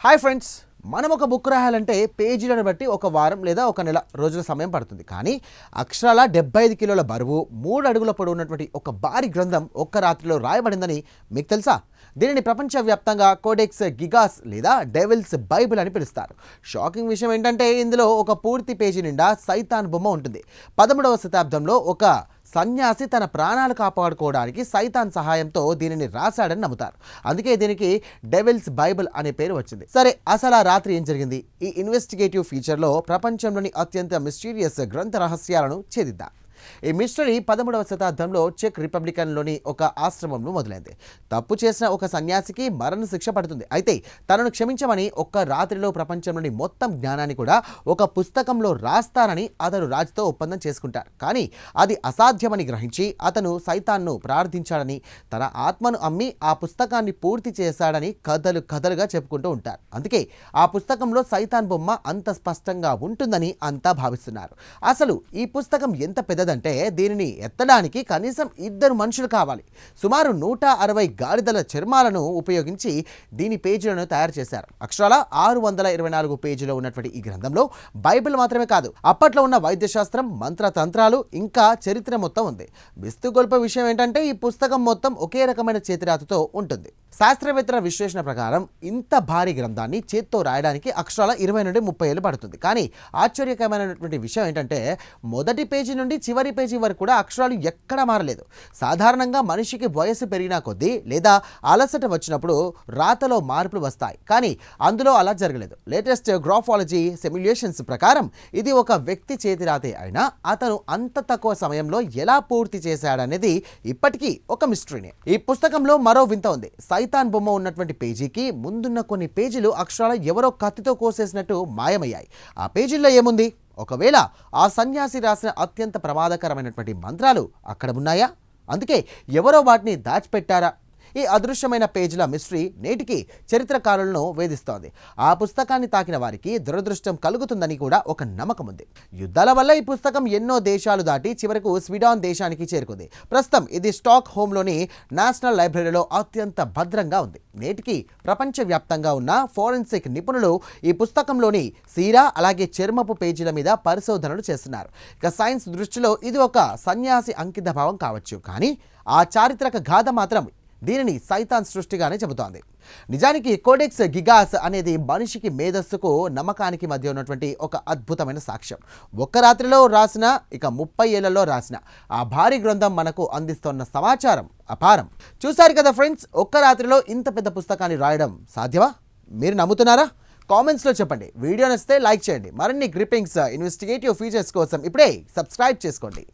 Hi friends, మనం ఒక book రాయాలంటే పేజీలను బట్టి ఒక వారం లేదా ఒక నెల రోజుల సమయం పడుతుంది. కానీ అక్షరాల 75 కిలోల బరువు 3 అడుగుల పొడవు ఉన్నటువంటి ఒక భారీ గ్రంథం ఒక్క రాత్రిలో రాయబడిందని మీకు తెలుసా? దీనిని ప్రపంచవ్యాప్తంగా కోడెక్స్ గిగాస్ లేదా డెవిల్స్ బైబిల్ అని పిలుస్తారు. షాకింగ్ విషయం ఏంటంటే ఇందులో ఒక పూర్తి పేజీ నిండా సైతాన్ బొమ్మ ఉంటుంది. 13వ శతాబ్దంలో ఒక సన్యాసి తన ప్రాణాలు కాపాడుకోవడానికి సైతాన్ సహాయంతో దీనిని రాశాడని నమ్ముతారు. అందుకే దీనికి డెవిల్స్ బైబిల్ అనే పేరు వచ్చింది. సరే, అసలు ఆ రాత్రి ఏం జరిగింది? ఈ ఇన్వెస్టిగేటివ్ ఫీచర్లో ప్రపంచంలోని అత్యంత మిస్టీరియస్ గ్రంథ రహస్యాలను ఛేదిద్దాం. ఈ మిస్టరీ 13వ శతాబ్దంలో చెక్ రిపబ్లికన్లోని ఒక ఆశ్రమంలో మొదలైంది. తప్పు చేసిన ఒక సన్యాసికి మరణ శిక్ష పడుతుంది. అయితే తనను క్షమించమని ఒక్క రాత్రిలో ప్రపంచంలోని మొత్తం జ్ఞానాన్ని కూడా ఒక పుస్తకంలో రాస్తానని అతను రాజుతో ఒప్పందం చేసుకుంటారు. కానీ అది అసాధ్యమని గ్రహించి అతను సైతాన్ను ప్రార్థించాడని, తన ఆత్మను అమ్మి ఆ పుస్తకాన్ని పూర్తి చేశాడని కథలుగా చెప్పుకుంటూ ఉంటారు. అందుకే ఆ పుస్తకంలో సైతాన్ బొమ్మ అంత స్పష్టంగా ఉంటుందని అంతా భావిస్తున్నారు. అసలు ఈ పుస్తకం ఎంత పెద్దదంటే దీనిని ఎత్తడానికి కనీసం 2 మనుషులు కావాలి. సుమారు 160 గాడిదల చర్మాలను ఉపయోగించి దీని పేజీలను తయారు చేశారు. అక్షరాల 624 పేజీలో ఉన్నటువంటి ఈ గ్రంథంలో బైబిల్ మాత్రమే కాదు, అప్పట్లో ఉన్న వైద్యశాస్త్రం, మంత్రతంత్రాలు, ఇంకా చరిత్ర మొత్తం ఉంది. విస్తుగొల్ప విషయం ఏంటంటే ఈ పుస్తకం మొత్తం ఒకే రకమైన చేతిరాతతో ఉంటుంది. శాస్త్రవేత్తల విశ్లేషణ ప్రకారం ఇంత భారీ గ్రంథాన్ని చేత్తో రాయడానికి అక్షరాల 20 నుండి 30 ఏళ్ళు పడుతుంది. కానీ ఆశ్చర్యకరమైనటువంటి విషయం ఏంటంటే మొదటి పేజీ నుండి చివరి పేజీ వరకు కూడా అక్షరాలు ఎక్కడా మారలేదు. సాధారణంగా మనిషికి వయసు పెరిగినా కొద్దీ లేదా అలసట వచ్చినప్పుడు రాతలో మార్పులు వస్తాయి, కానీ అందులో అలా జరగలేదు. లేటెస్ట్ గ్రాఫాలజీ సిమ్యులేషన్స్ ప్రకారం ఇది ఒక వ్యక్తి చేతి రాతే అయినా అతను అంత తక్కువ సమయంలో ఎలా పూర్తి చేశాడనేది ఇప్పటికీ ఒక మిస్టరీనే. ఈ పుస్తకంలో మరో వింత ఉంది. సైతాన్ బొమ్మ ఉన్నటువంటి పేజీకి ముందున్న కొన్ని పేజీలు అక్షరాలు ఎవరో కత్తితో కోసేసినట్టు మాయమయ్యాయి. ఆ పేజీల్లో ఏముంది? ఒకవేళ ఆ సన్యాసి రాసిన అత్యంత ప్రమాదకరమైనటువంటి మంత్రాలు అక్కడ ఉన్నాయా? అందుకే ఎవరో వాటిని దాచిపెట్టారా? ఈ అదృశ్యమైన పేజీల మిస్టరీ నేటికి చరిత్రకారులను వేధిస్తోంది. ఆ పుస్తకాన్ని తాకిన వారికి దురదృష్టం కలుగుతుందని కూడా ఒక నమ్మకం ఉంది. యుద్ధాల వల్ల ఈ పుస్తకం ఎన్నో దేశాలు దాటి చివరకు స్వీడన్ దేశానికి చేరుకుంది. ప్రస్తుతం ఇది స్టాక్ హోమ్లోని నేషనల్ లైబ్రరీలో అత్యంత భద్రంగా ఉంది. నేటికి ప్రపంచవ్యాప్తంగా ఉన్న ఫోరెన్సిక్ నిపుణులు ఈ పుస్తకంలోని సీరా అలాగే చర్మపు పేజీల మీద పరిశోధనలు చేస్తున్నారు. ఇక సైన్స్ దృష్టిలో ఇది ఒక సన్యాసి అంకిత భావం కావచ్చు, కానీ ఆ చారిత్రక గాథ మాత్రం దీనిని సైతాన్ సృష్టిగానే చెబుతోంది. నిజానికి కోడెక్స్ గిగాస్ అనేది మనిషికి మేధస్సుకు నమ్మకానికి మధ్య ఉన్నటువంటి ఒక అద్భుతమైన సాక్ష్యం. ఒక్క రాత్రిలో రాసిన, ఇక 30 ఏళ్లలో రాసిన ఆ భారీ గ్రంథం మనకు అందిస్తున్న సమాచారం అపారం. చూశారు కదా ఫ్రెండ్స్, ఒక్క రాత్రిలో ఇంత పెద్ద పుస్తకాన్ని రాయడం సాధ్యమా? మీరు నమ్ముతున్నారా? కామెంట్స్లో చెప్పండి. వీడియో నచ్చితే లైక్ చేయండి. మరిన్ని గ్రిప్పింగ్స్ ఇన్వెస్టిగేటివ్ ఫీచర్స్ కోసం ఇప్పుడే సబ్స్క్రైబ్ చేసుకోండి.